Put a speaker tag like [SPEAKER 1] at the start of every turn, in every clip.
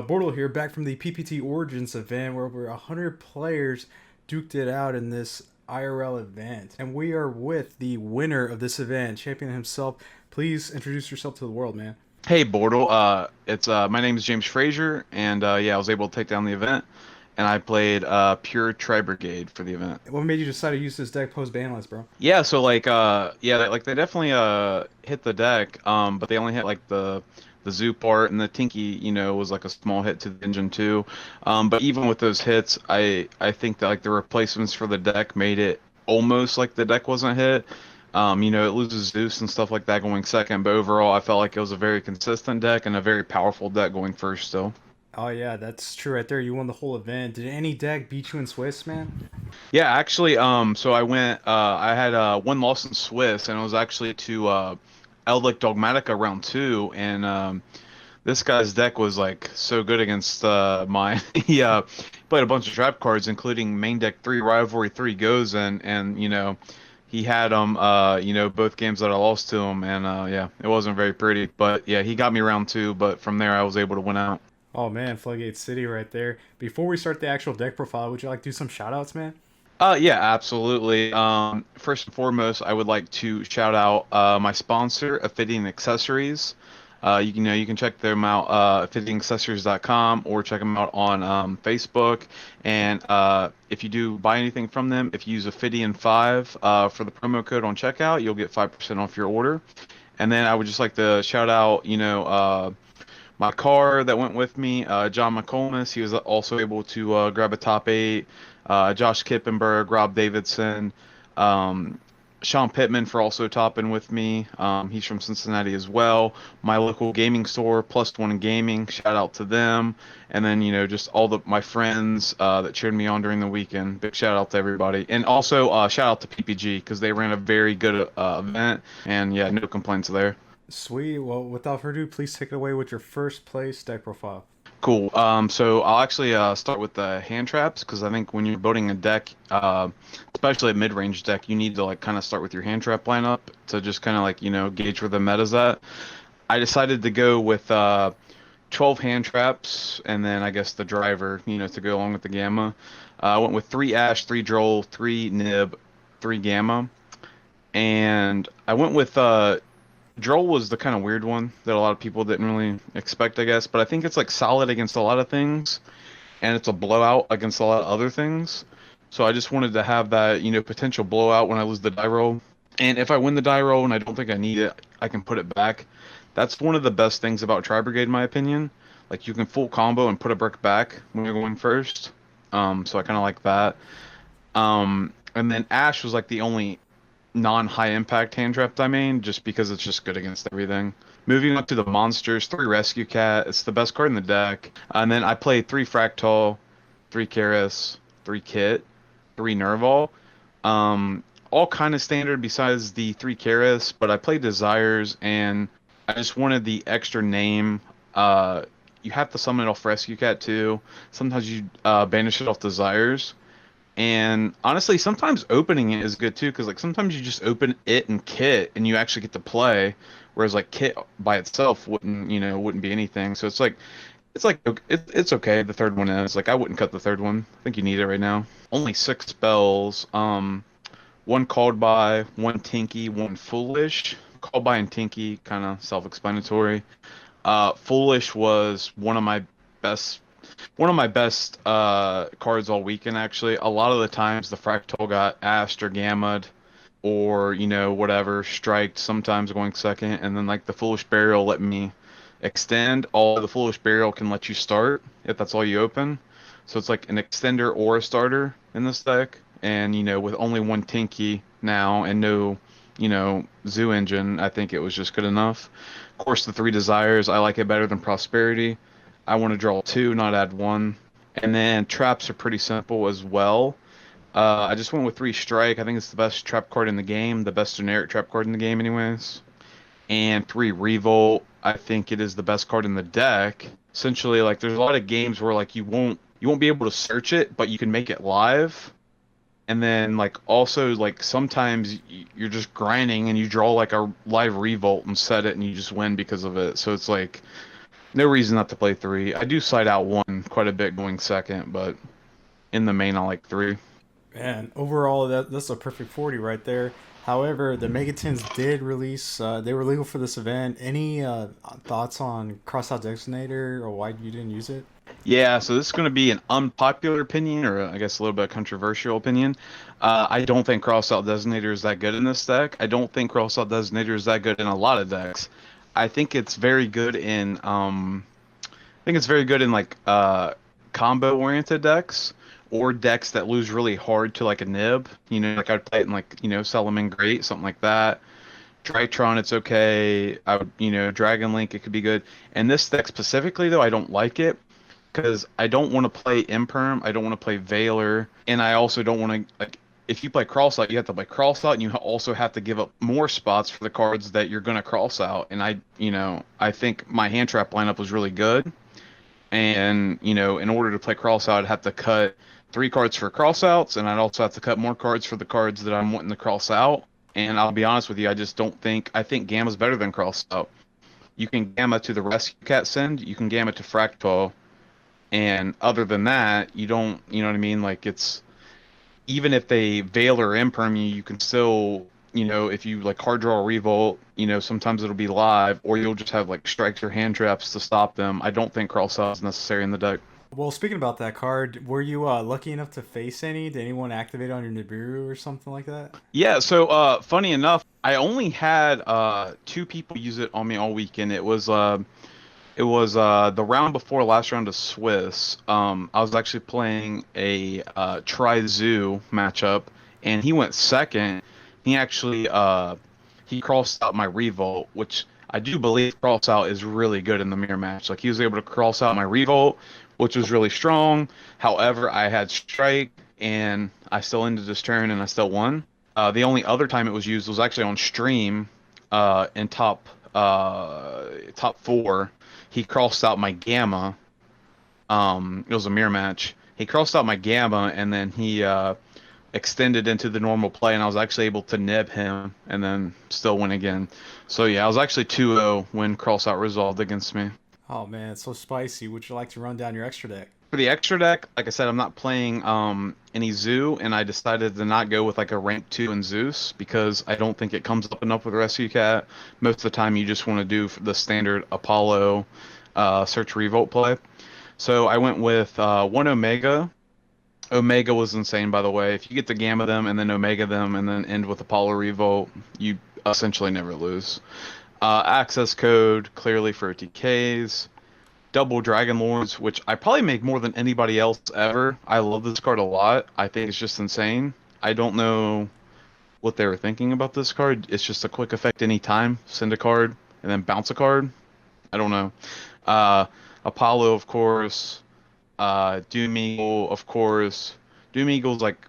[SPEAKER 1] Bortle here, back from the PPT Origins event where over 100 players duked it out in this IRL event. And we are with the winner of this event, champion himself. Please introduce yourself to the world, man.
[SPEAKER 2] Hey Bortle, it's my name is James Frazier, and yeah, I was able to take down the event, and I played pure Tri-Brigade for the event.
[SPEAKER 1] What made you decide to use this deck post banless, bro?
[SPEAKER 2] Yeah, so like yeah, they definitely hit the deck, but they only hit like the zoo part, and the Tinky, was like a small hit to the engine too. But even with those hits, I think that like the replacements for the deck made it almost like the deck wasn't hit. It loses Zeus and stuff like that going second, but overall I felt like it was a very consistent deck and a very powerful deck going first still.
[SPEAKER 1] Oh yeah, that's true right there. You won the whole event. Did any deck beat you in Swiss, man?
[SPEAKER 2] Yeah, actually, so I had one loss in Swiss, and it was actually to Eldlik Dogmatica round two, and this guy's deck was like so good against mine. He played a bunch of trap cards, including main deck three rivalry three goes, and he had them both games that I lost to him, and yeah, it wasn't very pretty, but yeah, he got me round two, but from there I was able to win out.
[SPEAKER 1] Oh man, Floodgate City right there. Before we start the actual deck profile, would you like to do some shout outs, man?
[SPEAKER 2] Yeah, absolutely. First and foremost, I would like to shout out my sponsor, Affidian Accessories. You can check them out, affitianaccessories.com, or check them out on Facebook. And if you do buy anything from them, if you use Affidian5 for the promo code on checkout, you'll get 5% off your order. And then I would just like to shout out, my car that went with me, John McComas. He was also able to grab a top eight. Josh Kippenberg, Rob Davidson, um, Sean Pittman for also topping with me. He's from Cincinnati as well. My local gaming store, Plus One Gaming. Shout out to them. And then just all the my friends that cheered me on during the weekend. Big shout out to everybody. And also shout out to PPG because they ran a very good event. And yeah, no complaints there.
[SPEAKER 1] Sweet. Well, without further ado, please take it away with your first place deck profile.
[SPEAKER 2] Cool. So I'll actually start with the hand traps because I think when you're building a deck, especially a mid-range deck, you need to like kind of start with your hand trap lineup to just kind of like gauge where the meta's at. I decided to go with 12 hand traps and then I guess the driver, to go along with the gamma. I went with three Ash, three Droll, three Nib, three Gamma, and I went with Droll was the kind of weird one that a lot of people didn't really expect, I guess. But I think it's like solid against a lot of things, and it's a blowout against a lot of other things. So I just wanted to have that, potential blowout when I lose the die roll. And if I win the die roll and I don't think I need it, I can put it back. That's one of the best things about Tri-Brigade, in my opinion. Like you can full combo and put a brick back when you're going first. So I kind of like that. And then Ash was like the only non-high impact hand trap I main just because it's just good against everything. Moving up to the monsters, three Rescue Cat. It's the best card in the deck. And then I played three Fractal, three Karis, three Kit, three Nerval. All kind of standard besides the three Karis, but I played Desires and I just wanted the extra name. You have to summon it off Rescue Cat too. Sometimes you banish it off Desires. And honestly, sometimes opening it is good too, because like sometimes you just open it and Kit, and you actually get to play, whereas like Kit by itself wouldn't be anything. So it's okay. The third one is like I wouldn't cut the third one. I think you need it right now. Only six spells. One called by, one Tinky, one Foolish. Called by and Tinky, kind of self-explanatory. Foolish was best one of my best cards all weekend actually. A lot of the times the Fractal got Ashed or Gammaed or whatever, striked, sometimes going second, and then like the Foolish Burial let me extend. All the Foolish Burial can let you start if that's all you open. So it's like an extender or a starter in this deck. And with only one Tinky now and no Zoo Engine, I think it was just good enough. Of course, the three Desires, I like it better than Prosperity. I want to draw two, not add one. And then traps are pretty simple as well. I just went with three Strike. I think it's the best trap card in the game, the best generic trap card in the game, anyways. And three Revolt. I think it is the best card in the deck. Essentially, like there's a lot of games where like you won't be able to search it, but you can make it live. And then like also like sometimes you're just grinding and you draw like a live Revolt and set it and you just win because of it. So it's like No reason not to play three. I do side out one quite a bit going second, but in the main I like three.
[SPEAKER 1] Man, overall, that's a perfect 40 right there. However, the Megatins did release, they were legal for this event. Any thoughts on Crossout Designator or why you didn't use it?
[SPEAKER 2] Yeah, so this is going to be an unpopular opinion, or I guess a little bit controversial opinion. I don't think Crossout Designator is that good in this deck. I don't think Crossout Designator is that good in a lot of decks. I think it's very good in I think it's very good in like combo oriented decks or decks that lose really hard to like a nib. You know, like I'd play it in like, Solomon Great, something like that. Tritron, it's okay. I would, Dragon Link, it could be good. And this deck specifically though, I don't like it because I don't want to play Imperm, I don't want to play Veiler, and I also don't want to like if you play cross out, you have to play cross out, and you also have to give up more spots for the cards that you're gonna cross out. And I think my hand trap lineup was really good, and in order to play cross out, I'd have to cut 3 cards for cross outs, and I'd also have to cut more cards for the cards that I'm wanting to cross out. And I'll be honest with you, I just don't think I think Gamma's better than cross out. You can Gamma to the Rescue Cat Send, you can Gamma to Fractal, and other than that, you don't, you know what I mean? Like it's even if they veil or imperm you, you can still, if you like hard draw a revolt, sometimes it'll be live, or you'll just have like strikes or hand traps to stop them. I don't think cross out is necessary in the deck.
[SPEAKER 1] Well, speaking about that card, were you lucky enough to face any? Did anyone activate on your Nibiru or something like that?
[SPEAKER 2] Yeah, so funny enough, I only had 2 people use it on me all weekend. It was the round before last round of Swiss. I was actually playing a Tri-Zoo matchup, and he went second. He actually he crossed out my Revolt, which I do believe cross out is really good in the mirror match. Like he was able to cross out my Revolt, which was really strong. However, I had Strike, and I still ended this turn, and I still won. The only other time it was used was actually on stream, in top 4. He crossed out my Gamma. It was a mirror match. He crossed out my Gamma, and then he extended into the normal play, and I was actually able to nib him and then still win again. So yeah, I was actually 2-0 when cross out resolved against me.
[SPEAKER 1] Oh man, it's so spicy. Would you like to run down your extra deck?
[SPEAKER 2] For the extra deck, like I said, I'm not playing any Zoo, and I decided to not go with like a rank 2 in Zeus because I don't think it comes up enough with Rescue Cat. Most of the time, you just want to do the standard Apollo Search Revolt play. So I went with one Omega. Omega was insane, by the way. If you get to Gamma them and then Omega them and then end with Apollo Revolt, you essentially never lose. Access code, clearly for TKs. Double Dragon Lords, which I probably make more than anybody else ever. I love this card a lot. I think it's just insane. I don't know what they were thinking about this card. It's just a quick effect anytime. Send a card and then bounce a card. I don't know. Uh, Apollo, of course. Doom Eagle, of course. Doom Eagle's like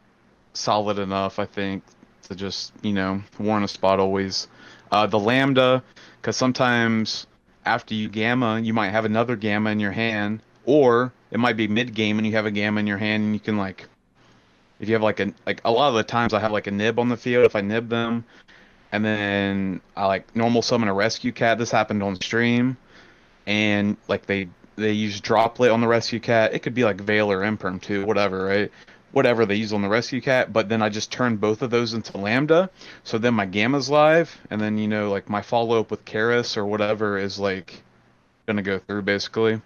[SPEAKER 2] solid enough, I think, to just, warn a spot always. The Lambda, because sometimes after you Gamma, you might have another Gamma in your hand, or it might be mid game and you have a Gamma in your hand, and you can like, if you have like a lot of the times I have like a nib on the field. If I nib them, and then I like normal summon a Rescue Cat. This happened on stream, and like they use Droplet on the Rescue Cat. It could be like Veil or Imperm too, whatever, right? Whatever they use on the Rescue Cat, but then I just turn both of those into Lambda, so then my Gamma's live, and then like my follow up with Karis or whatever is like gonna go through basically.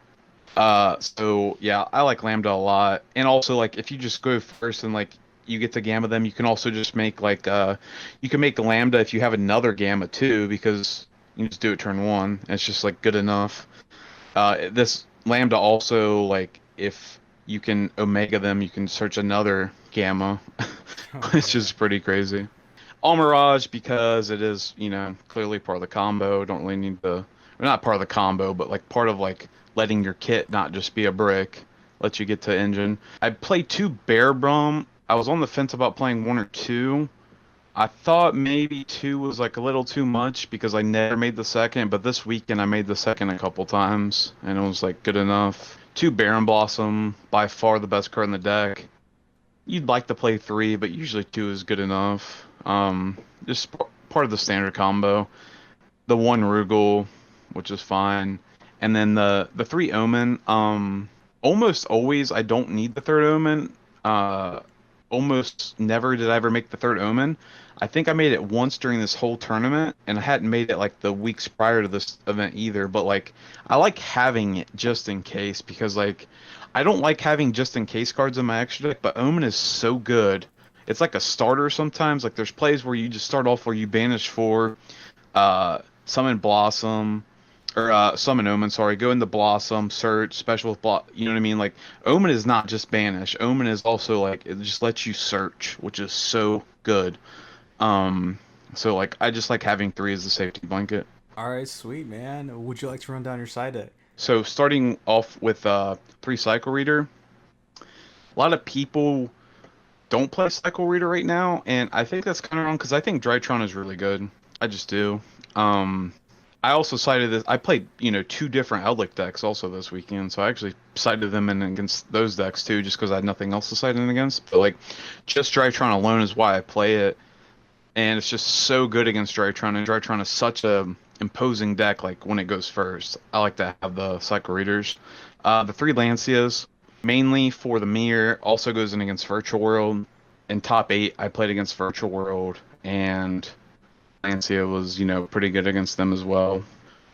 [SPEAKER 2] So yeah, I like Lambda a lot, and also like if you just go first and like you get to Gamma them, you can also just make like you can make the Lambda if you have another Gamma too, because you just do it turn 1. And it's just like good enough. This Lambda also, like, if you can Omega them, you can search another Gamma,
[SPEAKER 1] Oh
[SPEAKER 2] which
[SPEAKER 1] yeah.
[SPEAKER 2] is pretty crazy. All Mirage, because it is, clearly part of the combo. Don't really need the, or not part of the combo, but like part of like letting your kit not just be a brick, let you get to engine. I played 2 Bear Brum. I was on the fence about playing 1 or 2. I thought maybe 2 was like a little too much because I never made the second, but this weekend I made the second a couple times and it was like good enough. 2 Baron Blossom, by far the best card in the deck. You'd like to play 3, but usually 2 is good enough. Just part of the standard combo. The 1 Rugal, which is fine. And then the three omen, almost always I don't need the third omen. Uh, Almost never did I ever make the third omen. I think I made it once during this whole tournament, and I hadn't made it like the weeks prior to this event either. But like, I like having it just in case because like, I don't like having just in case cards in my extra deck, but omen is so good. It's like a starter sometimes. Like there's plays where you just start off where you banish four, summon Blossom, or summon Omen. Sorry, go into Blossom, search, special with You know what I mean? Like Omen is not just banish. Omen is also like it just lets you search, which is so good. Um, so like I just like having three as a safety blanket.
[SPEAKER 1] All right, sweet man. Would you like to run down your side deck?
[SPEAKER 2] So starting off with three Cycle Reader. A lot of people don't play Cycle Reader right now, and I think that's kind of wrong because I think Drytron is really good. I just do. Um, I also cited this. I played, two different Eldlik decks also this weekend, so I actually cited them in against those decks too, just because I had nothing else to cite in against. But like, just Drytron alone is why I play it, and it's just so good against Drytron. And Drytron is such a imposing deck. Like when it goes first, I like to have the Cycle Readers. The three Lancias, mainly for the mirror, also goes in against Virtual World. In top eight, I played against Virtual World, and Lancia was, pretty good against them as well.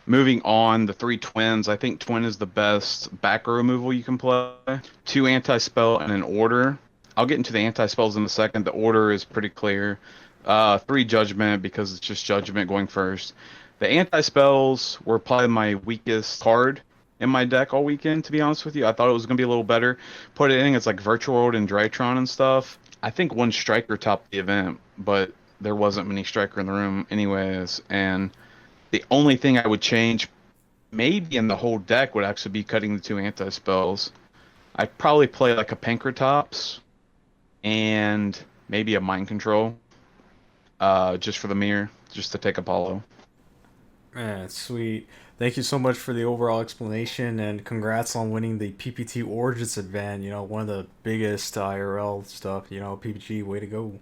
[SPEAKER 2] Moving on, the three twins. I think twin is the best back row removal you can play. Two anti-spell and an order. I'll get into the anti-spells in a second. The order is pretty clear. Three judgment because it's just judgment going first. The anti-spells were probably my weakest card in my deck all weekend, to be honest with you. I thought it was going to be a little better. Put it in, it's like Virtual World and Drytron and stuff. I think one striker topped the event, but there wasn't many striker in the room anyways, and the only thing I would change maybe in the whole deck would actually be cutting the two anti-spells. I'd probably play like a Pankratops and maybe a Mind Control, just for the mirror, just to take Apollo.
[SPEAKER 1] Man, sweet. Thank you so much for the overall explanation and congrats on winning the PPT Origins event. One of the biggest IRL stuff. PPG, way to go.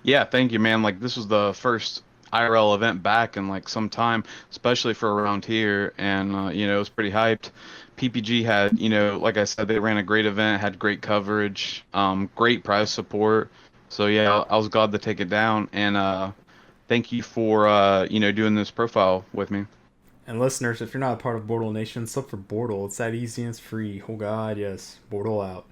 [SPEAKER 2] Yeah, thank you, man. Like this was the first IRL event back in like some time, especially for around here, and it was pretty hyped. PPG had, like I said, they ran a great event, had great coverage, great prize support. So yeah, I was glad to take it down, and thank you for doing this profile with me.
[SPEAKER 1] And listeners, if you're not a part of Bortle Nation, sub for Bortle. It's that easy and it's free. Oh God, yes. Bortle out.